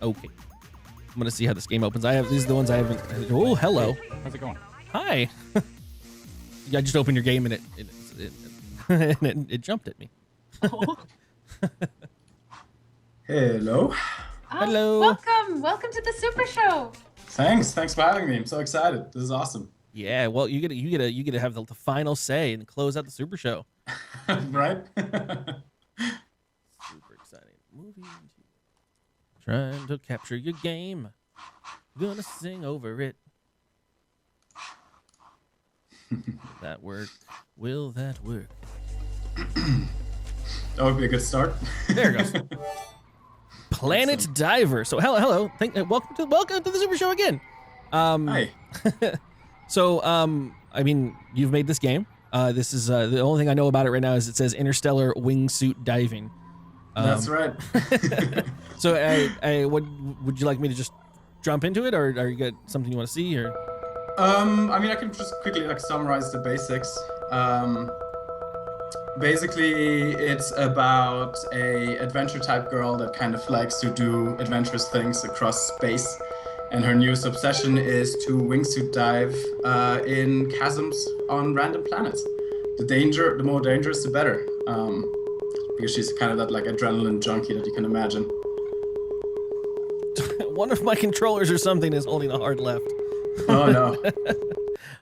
Okay. I'm gonna see how this game opens. These are the ones I haven't. Oh, hello. How's it going? Hi. Yeah, I just opened your game and it jumped at me. Oh. Hello. Hello. Welcome to the Supershow. Thanks for having me. I'm so excited. This is awesome. Yeah, well, you get to have the final say and close out the Super Show. Right? Super exciting. Movie. Trying to capture your game. Gonna sing over it. Will that work? Will that work? That would be a good start. There it goes. Planet Diver. So hello. Welcome to the Super Show again. Hi. So I mean, you've made this game. This is the only thing I know about it right now is it says interstellar wingsuit diving. That's right. So what would you like me to just jump into it, or are you got something you want to see, or? I mean, I can just quickly summarize the basics. Basically, it's about a adventure type girl that kind of likes to do adventurous things across space, and her newest obsession is to wingsuit dive in chasms on random planets. The more dangerous, the better. Because she's kind of that like adrenaline junkie that you can imagine. One of my controllers or something is holding a hard left. Oh no. I'm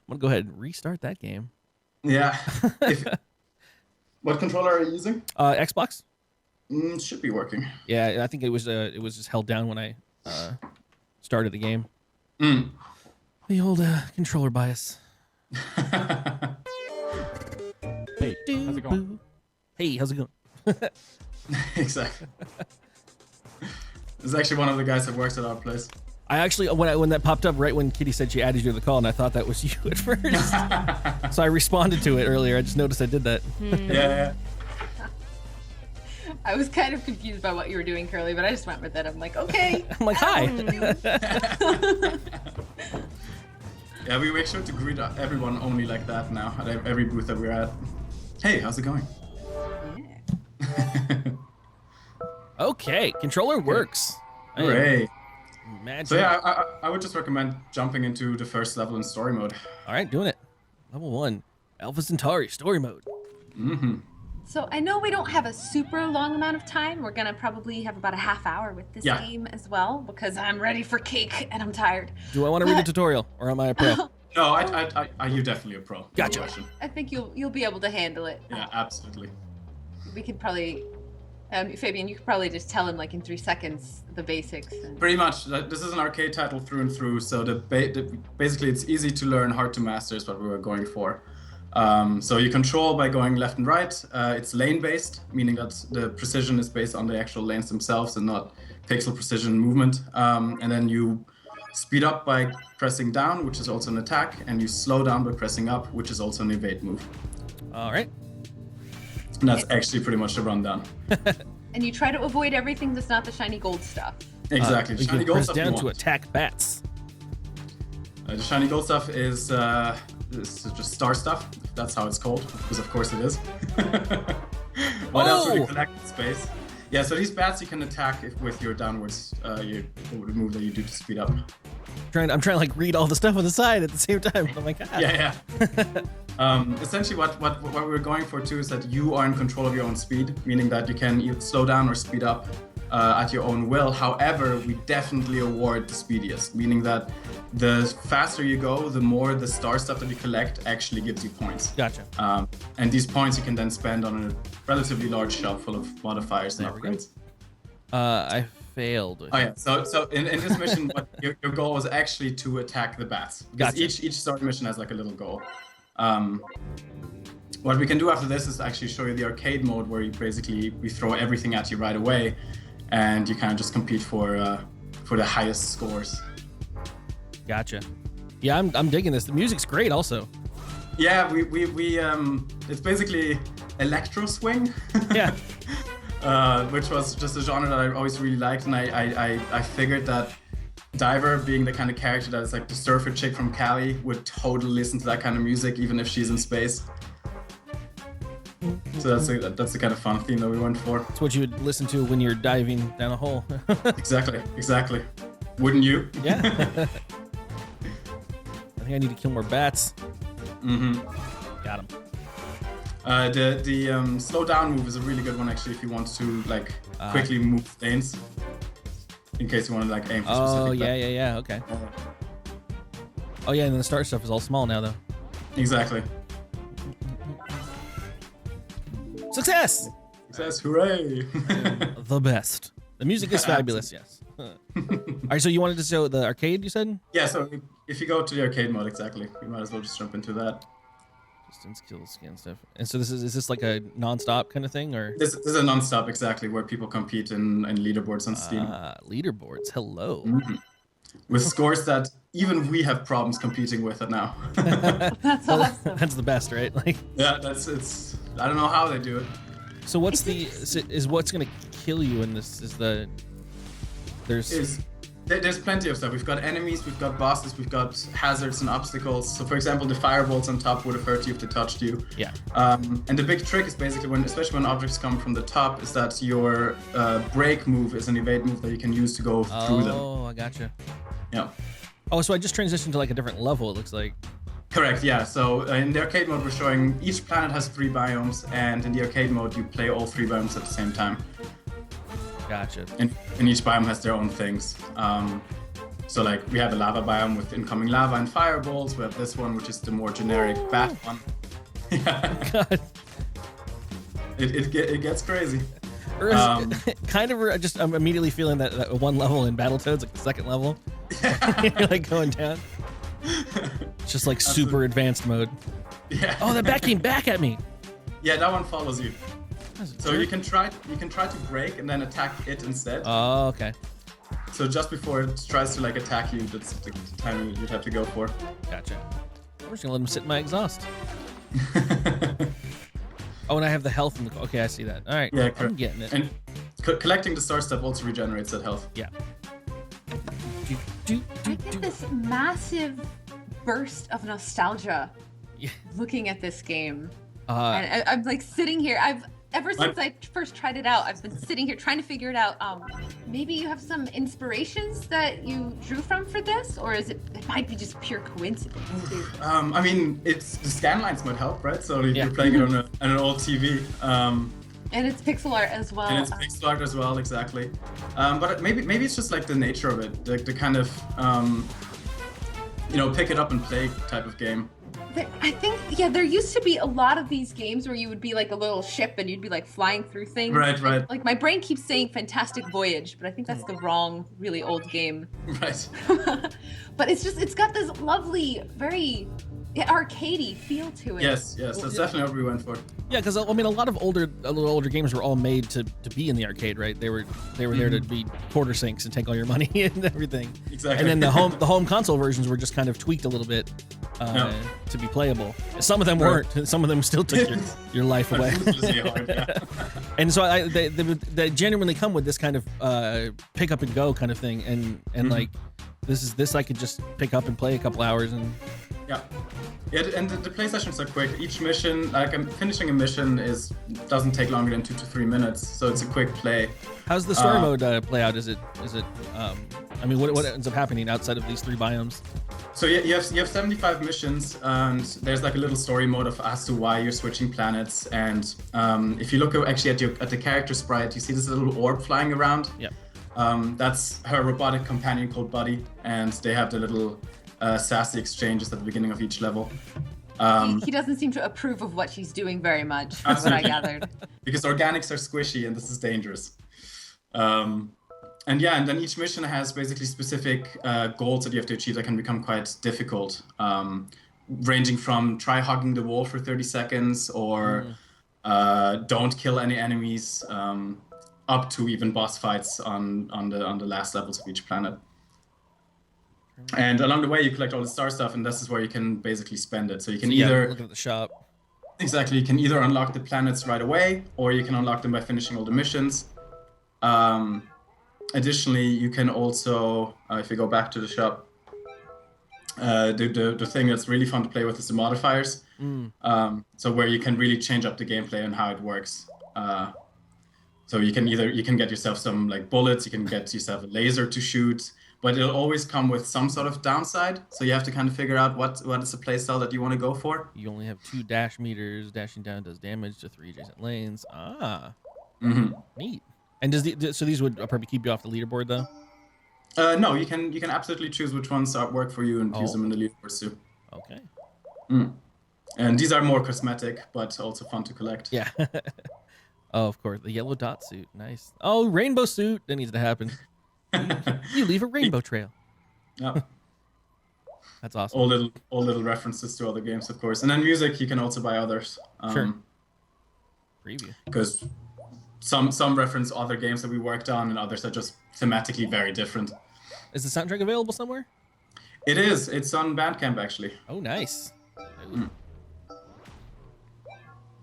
gonna go ahead and restart that game. Yeah. What controller are you using? Xbox. Should be working. Yeah, I think it was just held down when I started the game. The old controller bias. Hey, how's it going? Hey, how's it going? Exactly. This is actually one of the guys that works at our place. I actually, when that popped up right when Kitty said she added you to the call, and I thought that was you at first. So I responded to it earlier. I just noticed I did that. Yeah. I was kind of confused by what you were doing, Curly, but I just went with it. I'm like, okay. I'm like, hi. Yeah, we make sure to greet everyone only like that now at every booth that we're at. Hey, how's it going? Okay, controller works. Hooray. Imagine. So yeah, I would just recommend jumping into the first level in story mode. All right, doing it. Level 1, Alpha Centauri story mode. So I know we don't have a super long amount of time. We're gonna probably have about a half hour with this game as well because I'm ready for cake and I'm tired. Do I want to read a tutorial, or am I a pro? No, you're definitely a pro. Gotcha. No question. I think you'll be able to handle it. Yeah, absolutely. We could probably, Fabian, you could probably just tell him like in 3 seconds the basics. Pretty much. This is an arcade title through and through, so basically it's easy to learn, hard to master is what we were going for. So you control by going left and right. It's lane-based, meaning that the precision is based on the actual lanes themselves and not pixel precision movement. And then you speed up by pressing down, which is also an attack, and you slow down by pressing up, which is also an evade move. All right. And that's actually pretty much the rundown. And you try to avoid everything that's not the shiny gold stuff. Exactly. You Shiny can gold press stuff down you to want. attack bats. The shiny gold stuff is just star stuff. That's how it's called, because of course it is. What else would you collect in space? Yeah, so these bats you can attack with your downwards, the move that you do to speed up. I'm trying to like read all the stuff on the side at the same time. Oh my god. Yeah. Essentially, what we're going for too is that you are in control of your own speed, meaning that you can either slow down or speed up at your own will. However, we definitely award the speediest, meaning that the faster you go, the more the star stuff that you collect actually gives you points. Gotcha. And these points you can then spend on a relatively large shelf full of modifiers and upgrades. I failed. Oh yeah. So in this mission, your goal was actually to attack the bats. Because Gotcha. each story mission has like a little goal. What we can do after this is actually show you the arcade mode where we throw everything at you right away, and you kind of just compete for the highest scores. Gotcha. Yeah, I'm digging this. The music's great, also. Yeah, we it's basically electro swing. Yeah. Which was just a genre that I always really liked, and I figured that Diver, being the kind of character that is like the surfer chick from Cali, would totally listen to that kind of music even if she's in space. So that's the kind of fun theme that we went for. It's what you would listen to when you're diving down a hole. Exactly. Wouldn't you? Yeah. I think I need to kill more bats. Got him. The slow down move is a really good one actually if you want to like quickly move lanes. In case you want to like aim for specific. Oh yeah. Okay. Oh yeah, and then the start stuff is all small now though. Exactly. Success! Success! Hooray! The best. The music is fabulous. Yes. All right. So you wanted to show the arcade? You said. Yeah. So if you go to the arcade mode, exactly, we might as well just jump into that. Distance, kill, scan stuff. And so is this like a non-stop kind of thing, or? This is a non-stop, exactly, where people compete in leaderboards on Steam. Leaderboards. Hello. With scores that even we have problems competing with it now. That's awesome. That's the best, right? Like. Yeah, it's. I don't know how they do it. So what's what's gonna kill you in this? There's plenty of stuff. We've got enemies, we've got bosses, we've got hazards and obstacles. So for example, the fireballs on top would have hurt you if they touched you. Yeah. And the big trick is basically especially when objects come from the top, is that your break move is an evade move that you can use to go through them. Oh, I gotcha. Yeah. Oh, so I just transitioned to like a different level, it looks like. Correct, yeah. So in the arcade mode, we're showing each planet has 3 biomes, and in the arcade mode, you play all 3 biomes at the same time. Gotcha. And each biome has their own things. So like we have a lava biome with incoming lava and fireballs. We have this one, which is the more generic bat one. God. It gets crazy. Kind of, I'm immediately feeling that one level in Battletoads, like the second level. You're like going down. It's just like super advanced mode. Yeah. Oh, that bat came back at me. Yeah, that one follows you. So you can try to break and then attack it instead. Oh, okay. So just before it tries to like attack you, that's the time you'd have to go for. Gotcha. I'm just gonna let him sit in my exhaust. Oh, and I have the health in the. Okay, I see that. All right. Yeah, I'm getting it. And collecting the star stuff also regenerates that health. Yeah. I get this massive burst of nostalgia looking at this game. And I'm like sitting here. Ever since I first tried it out, I've been sitting here trying to figure it out. Maybe you have some inspirations that you drew from for this, or it might be just pure coincidence too. I mean, the scan lines might help, right? So you're playing it on an old TV. And it's pixel art as well. And it's pixel art as well, exactly. But maybe it's just like the nature of it, the kind of pick it up and play type of game. I think, there used to be a lot of these games where you would be like a little ship and you'd be like flying through things. Right. Like my brain keeps saying Fantastic Voyage, but I think that's the wrong, really old game. Right. But it's got this lovely, very arcadey feel to it. Yes, that's definitely what we went for. Yeah, because I mean, a lot of older games were all made to be in the arcade, right? They were there to be quarter sinks and take all your money and everything. Exactly. And then the home console versions were just kind of tweaked a little bit to be playable. Some of them weren't. Some of them still took your life away. And so they genuinely come with this kind of pick up and go kind of thing, and like this I could just pick up and play a couple hours and. Yeah, and the play sessions are quick. Each mission, like finishing a mission, doesn't take longer than 2 to 3 minutes, so it's a quick play. How's the story mode play out? Is it? I mean, what ends up happening outside of these 3 biomes? So you have 75 missions, and there's like a little story mode as to why you're switching planets. And if you look actually at the character sprite, you see this little orb flying around. Yeah. That's her robotic companion called Buddy, and they have the little sassy exchanges at the beginning of each level. He doesn't seem to approve of what she's doing very much, from what I gathered. Because organics are squishy and this is dangerous. And then each mission has basically specific goals that you have to achieve that can become quite difficult, ranging from try hugging the wall for 30 seconds or don't kill any enemies, up to even boss fights on the last levels of each planet. And along the way, you collect all the star stuff, and this is where you can basically spend it. So you can either look at the shop. Exactly, you can either unlock the planets right away, or you can unlock them by finishing all the missions. Additionally, you can also, if you go back to the shop, The thing that's really fun to play with is the modifiers. So where you can really change up the gameplay and how it works. So you can get yourself some like bullets, you can get yourself a laser to shoot, but it'll always come with some sort of downside. So you have to kind of figure out what is the playstyle that you want to go for. You only have 2 dash meters. Dashing down does damage to 3 adjacent lanes. Neat. And so these would probably keep you off the leaderboard though? No, you can absolutely choose which ones work for you and use them in the leaderboards too. Okay. And these are more cosmetic, but also fun to collect. Yeah. Oh, of course. The yellow dot suit. Nice. Oh, rainbow suit. That needs to happen. You leave a rainbow trail. Yeah. That's awesome. All little references to other games, of course. And then music, you can also buy others. Sure. Preview. Because some reference other games that we worked on, and others are just thematically very different. Is the soundtrack available somewhere? It is. It's on Bandcamp, actually. Oh, nice. I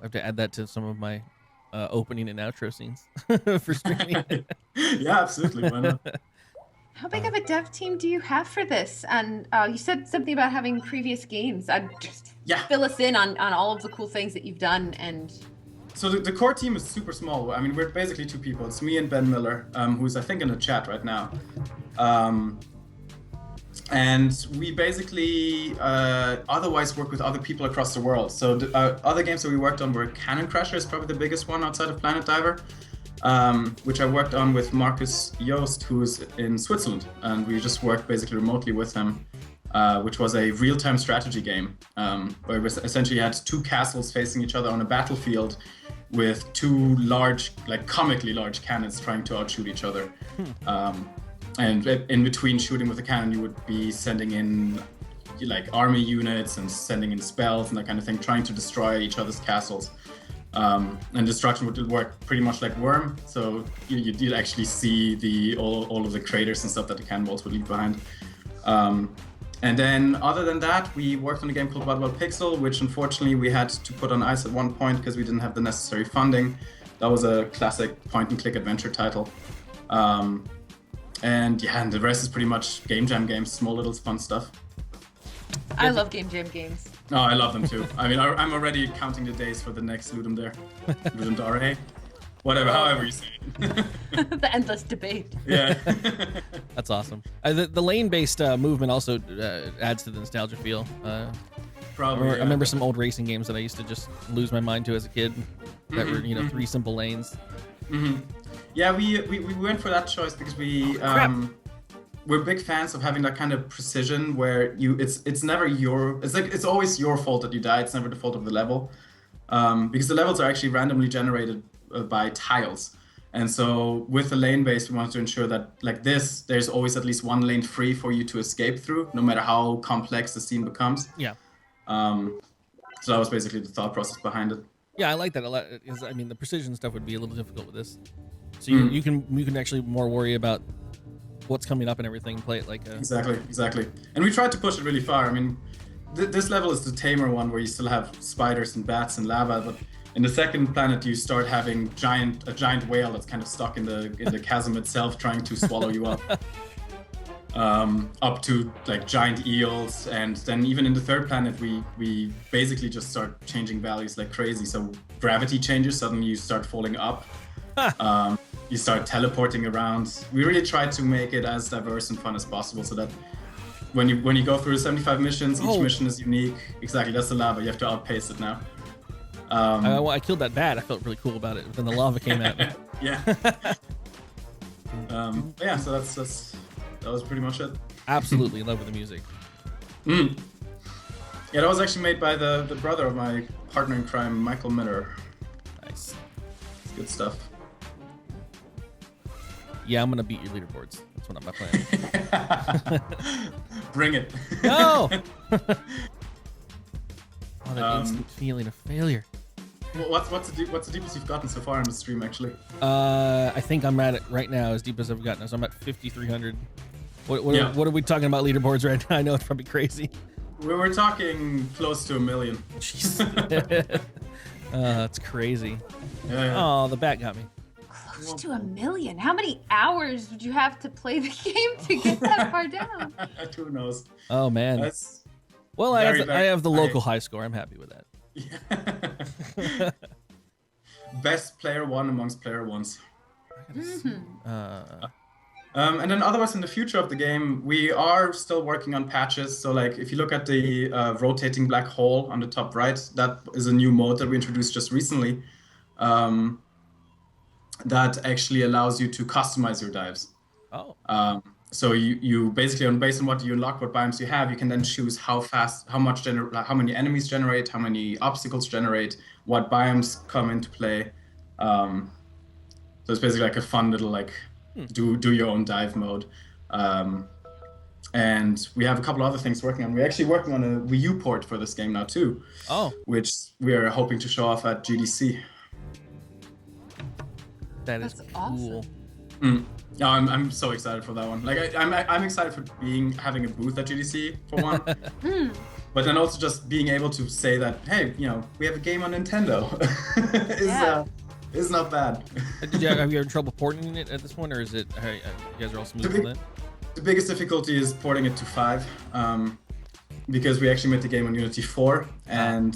have to add that to some of my opening and outro scenes for streaming. Yeah, absolutely. Why not? How big of a dev team do you have for this? And you said something about having previous games. Just fill us in on all of the cool things that you've done. And so the core team is super small. I mean, we're basically 2 people. It's me and Ben Miller, who's I think in the chat right now. And we basically otherwise work with other people across the world. So the other games that we worked on were Cannon Crasher, is probably the biggest one outside of Planet Diver, which I worked on with Marcus Joost, who is in Switzerland. And we just worked basically remotely with him, which was a real-time strategy game, where we essentially had 2 castles facing each other on a battlefield with 2 large, like comically large cannons trying to outshoot each other. And in between shooting with the cannon, you would be sending in like army units and sending in spells and that kind of thing, trying to destroy each other's castles. And destruction would work pretty much like Worm, so you'd actually see all of the craters and stuff that the cannonballs would leave behind. And then other than that, we worked on a game called Wild Pixel, which unfortunately we had to put on ice at one point because we didn't have the necessary funding. That was a classic point-and-click adventure title. And the rest is pretty much game jam games, small little fun stuff. I love game jam games. Oh, I love them too. I mean, I'm already counting the days for the next Ludum Dare. Ludum Dare? Whatever, however you say it. The endless debate. Yeah. That's awesome. The lane-based movement also adds to the nostalgia feel. Probably. I remember some old racing games that I used to just lose my mind to as a kid that were, 3 simple lanes. Yeah, we went for that choice because we're big fans of having that kind of precision where it's never it's always your fault that you die. It's never the fault of the level, because the levels are actually randomly generated by tiles. And so with the lane base, we wanted to ensure that like this, there's always at least one lane free for you to escape through, no matter how complex the scene becomes. Yeah. So that was basically the thought process behind it. Yeah, I like that a lot. Because, I mean, the precision stuff would be a little difficult with this. So you can actually more worry about what's coming up and everything. Play it like Exactly. And we tried to push it really far. I mean, this level is the tamer one where you still have spiders and bats and lava, but in the second planet you start having a giant whale that's kind of stuck in the chasm itself, trying to swallow you up. Up to like giant eels, and then even in the third planet we basically just start changing values like crazy. So gravity changes, suddenly you start falling up. You start teleporting around. We really tried to make it as diverse and fun as possible, so that when you go through the 75 missions, each mission is unique. Exactly, that's the lava. You have to outpace it now. I killed that bat. I felt really cool about it. But then the lava came at me. Yeah. Yeah. So that was pretty much it. Absolutely in love with the music. Yeah, that was actually made by the brother of my partner in crime, Michael Miller. Nice. It's good stuff. Yeah, I'm gonna beat your leaderboards. That's what I'm planning. Bring it. No. That instant feeling of failure. What's the deepest you've gotten so far on the stream, actually? I think I'm at it right now as deep as I've gotten. So I'm at 5,300. What are we talking about leaderboards right now? I know it's probably crazy. We were talking close to 1 million. Jeez. That's crazy. Yeah. Oh, the bat got me. Close to 1 million. How many hours would you have to play the game to get that far down? Who knows? Oh man. Well, I have the local high score. I'm happy with that. Yeah. Best player one amongst player ones. And then otherwise in the future of the game, we are still working on patches. So like if you look at the rotating black hole on the top right, that is a new mode that we introduced just recently. That actually allows you to customize your dives. Oh. So you basically, based on what you unlock, what biomes you have, you can then choose how fast, how many enemies generate, how many obstacles generate, what biomes come into play. So it's basically like a fun little like do your own dive mode. And we have a couple other things working on. We're actually working on a Wii U port for this game now too. Oh. Which we are hoping to show off at GDC. That's cool. Awesome. Yeah, I'm so excited for that one. Like I'm excited for having a booth at GDC for one, but then also just being able to say that, hey, we have a game on Nintendo is not bad. Have you had trouble porting it at this point, or is it? Hey, you guys are all smooth with it? The biggest difficulty is porting it to 5, because we actually made the game on Unity 4, and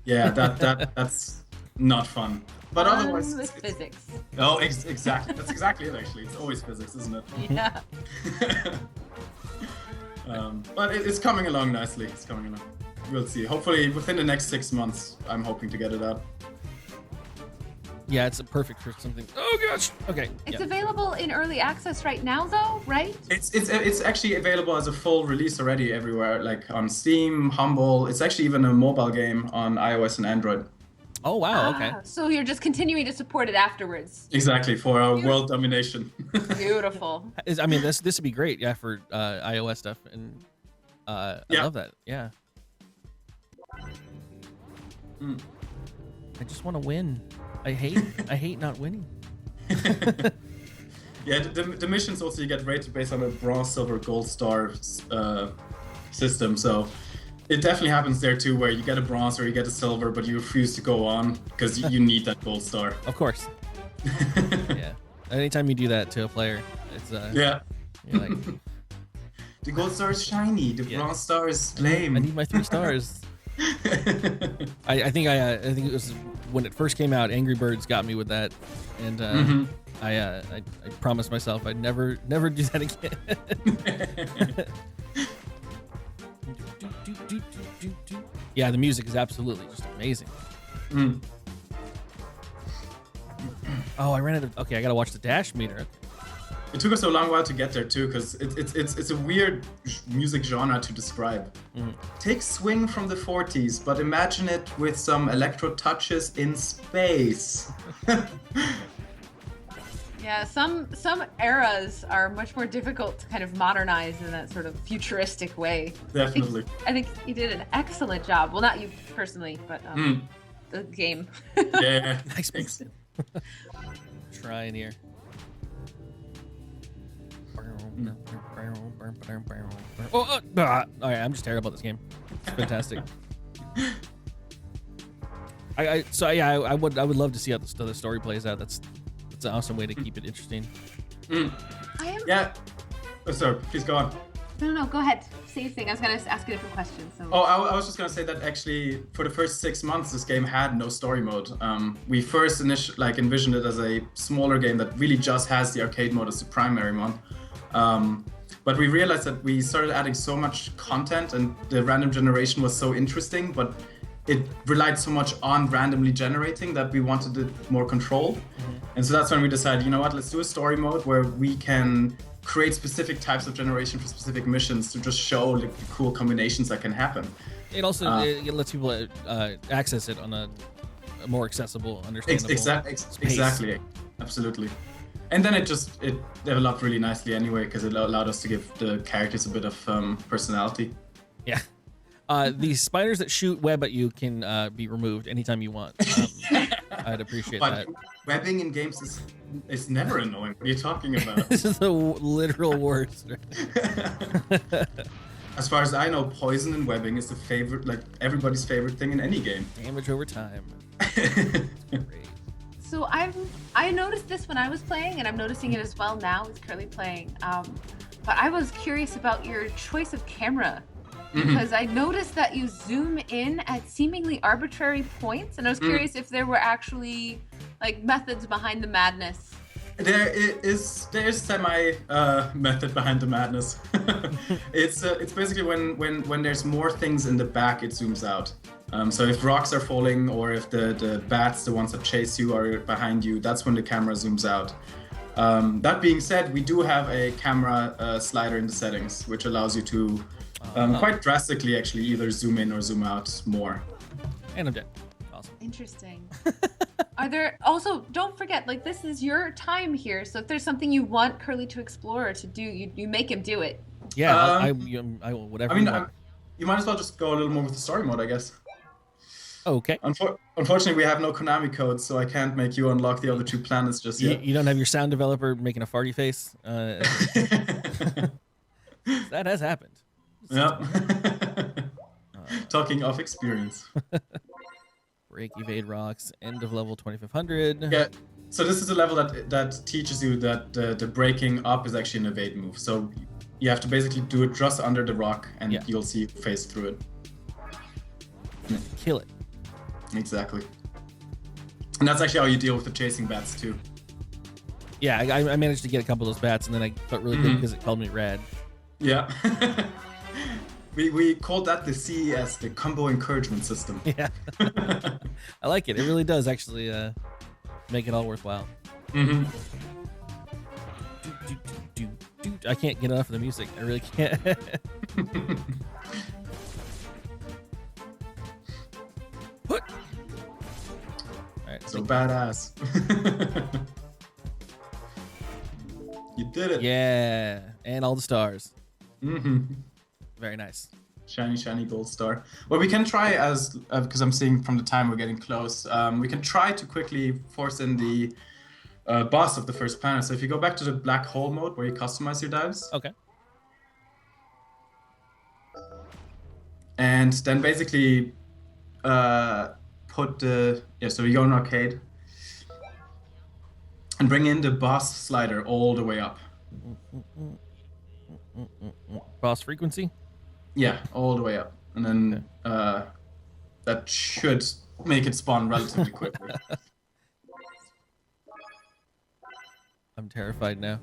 that's not fun. But otherwise, with physics. Oh, exactly. That's exactly it. Actually, it's always physics, isn't it? Yeah. But it's coming along nicely. It's coming along. We'll see. Hopefully, within the next 6 months, I'm hoping to get it out. Yeah, it's perfect for something. Oh gosh. Okay. It's available in early access right now, though, right? It's actually available as a full release already everywhere, like on Steam, Humble. It's actually even a mobile game on iOS and Android. Oh wow. Okay. So you're just continuing to support it afterwards. Exactly, for our world domination. Beautiful. I mean, this would be great, for iOS stuff, and I love that. Yeah. I just want to win. I hate not winning. Yeah, the missions also you get rated based on a bronze, silver, gold star system. So it definitely happens there too, where you get a bronze or you get a silver, but you refuse to go on because you need that gold star. Of course. Yeah. Anytime you do that to a player, it's yeah. You're like, the gold star is shiny. The bronze star is lame. I need my 3 stars. I think it was when it first came out. Angry Birds got me with that, and I promised myself I'd never do that again. Yeah, the music is absolutely just amazing. Oh, I ran out of. Okay, I gotta watch the dash meter. It took us a long while to get there too, because it's a weird music genre to describe. Take swing from the 40s, but imagine it with some electro touches in space. Yeah, some eras are much more difficult to kind of modernize in that sort of futuristic way. Definitely. I think you did an excellent job. Well, not you personally, but the game. Yeah. Thanks. Trying here. All right, I'm just terrible at this game. It's fantastic. I would love to see how the story plays out. That's an awesome way to keep it interesting. Yeah. Oh, sorry, please go on. No, go ahead. Say your thing. I was going to ask a different question. So. Oh, I was just going to say that actually for the first 6 months, this game had no story mode. We first envisioned it as a smaller game that really just has the arcade mode as the primary one. But we realized that we started adding so much content and the random generation was so interesting, but it relied so much on randomly generating that we wanted it more controlled. And so that's when we decided, you know what, let's do a story mode where we can create specific types of generation for specific missions to just show the cool combinations that can happen. It also it lets people access it on a more accessible, understandable Exactly, absolutely. And then it developed really nicely anyway, because it allowed us to give the characters a bit of personality. Yeah. The spiders that shoot web at you can be removed anytime you want. I'd appreciate that. Webbing in games is never annoying. What are you talking about? This is the literal worst. As far as I know, poison and webbing is the favorite, everybody's favorite thing in any game. Damage over time. Great. So I noticed this when I was playing, and I'm noticing it as well now with Curly playing. But I was curious about your choice of camera, because I noticed that you zoom in at seemingly arbitrary points, and I was curious if there were actually like methods behind the madness. There is semi method behind the madness. It's basically when there's more things in the back, it zooms out. So if rocks are falling, or if the bats, the ones that chase you, are behind you, that's when the camera zooms out. That being said, we do have a camera slider in the settings, which allows you to quite drastically actually either zoom in or zoom out more. And I'm dead. Awesome. Interesting. Are there also, don't forget, like, this is your time here, so if there's something you want Curly to explore or to do, you make him do it. Yeah, I will, whatever. I mean, you might as well just go a little more with the story mode, I guess. Okay. Unfortunately, we have no Konami code, so I can't make you unlock the other 2 planets just yet. You don't have your sound developer making a farty face? That has happened. Yeah. Talking of experience. Break, evade rocks, end of level 2500. Yeah. So this is a level that teaches you that the breaking up is actually an evade move. So you have to basically do it just under the rock, and you'll see you phase through it. And then kill it. Exactly. And that's actually how you deal with the chasing bats too. Yeah, I managed to get a couple of those bats, and then I felt really good because it called me rad. Yeah. We called that the CES, the combo encouragement system. Yeah. I like it. It really does actually make it all worthwhile. I can't get enough of the music. I really can't. What? All right, so badass. You did it. Yeah, and all the stars. Very nice. Shiny, shiny gold star. Well, we can try as, because I'm seeing from the time we're getting close, we can try to quickly force in the boss of the first planet. So if you go back to the black hole mode where you customize your dives. Okay. And then basically put the, so you go in arcade and bring in the boss slider all the way up. Boss frequency? Yeah, all the way up. And then that should make it spawn relatively quickly. I'm terrified now.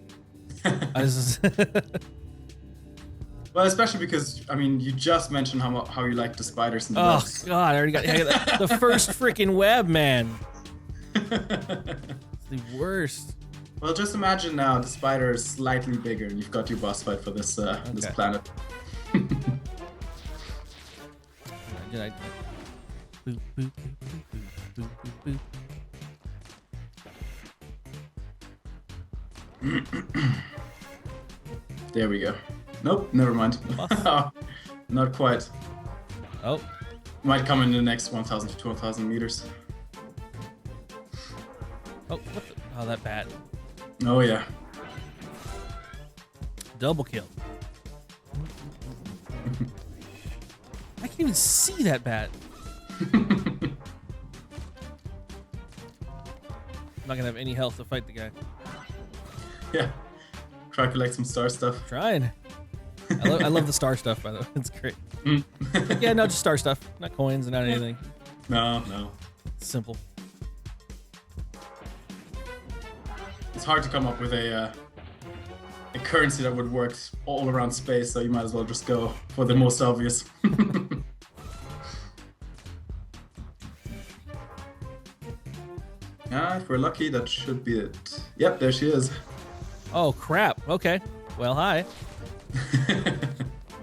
Well, especially because, I mean, you just mentioned how you like the spiders and the webs. God, I already got the first freaking web, man. It's the worst. Well, just imagine now the spider is slightly bigger and you've got your boss fight for this this planet. Boop, boop, boop, boop, boop, boop. There we go. Nope, never mind. Not quite. Oh. Might come in the next 1,000 to 2,000 meters. Oh, what the? Oh, that bat. Oh, yeah. Double kill. I can't even see that bat. I'm not gonna have any health to fight the guy. Yeah. Try to collect some star stuff. Trying. I love the star stuff, by the way. It's great. Yeah, no, just star stuff. Not coins and not anything. No. It's simple. It's hard to come up with a currency that would work all around space, so you might as well just go for the most obvious. If we're lucky, that should be it. Yep, there she is. Oh crap. Okay. Well, hi.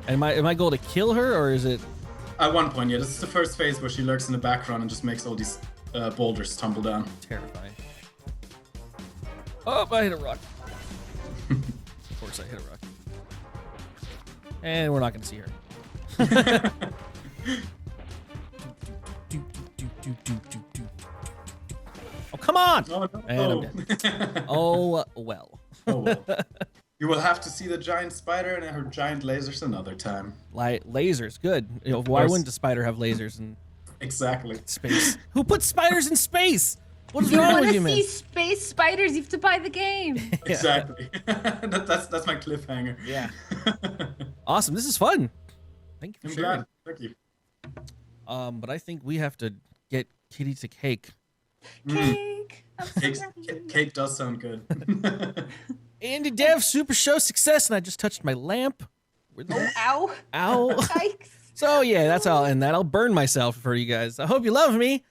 Am I goal to kill her, or is it? At one point, yeah. This is the first phase where she lurks in the background and just makes all these boulders tumble down. Terrifying. Oh, I hit a rock. Of course I hit a rock. And we're not going to see her. Oh, come on! Oh, no. And I'm dead. Oh, well. Oh, well. You will have to see the giant spider and her giant lasers another time. Lasers, good. Why wouldn't a spider have lasers in Exactly. space? Who puts spiders in space? What is wrong with you, man? You want to see space spiders? You have to buy the game. Exactly. That's my cliffhanger. Yeah. Awesome. This is fun. Thank you for sharing. Glad. Thank you. But I think we have to get Kitty to cake. Cake. Cake does sound good. Andy Dev, Super Show success, and I just touched my lamp. Ow. Ow. Yikes. So yeah, that's all. And that'll burn myself for you guys. I hope you love me.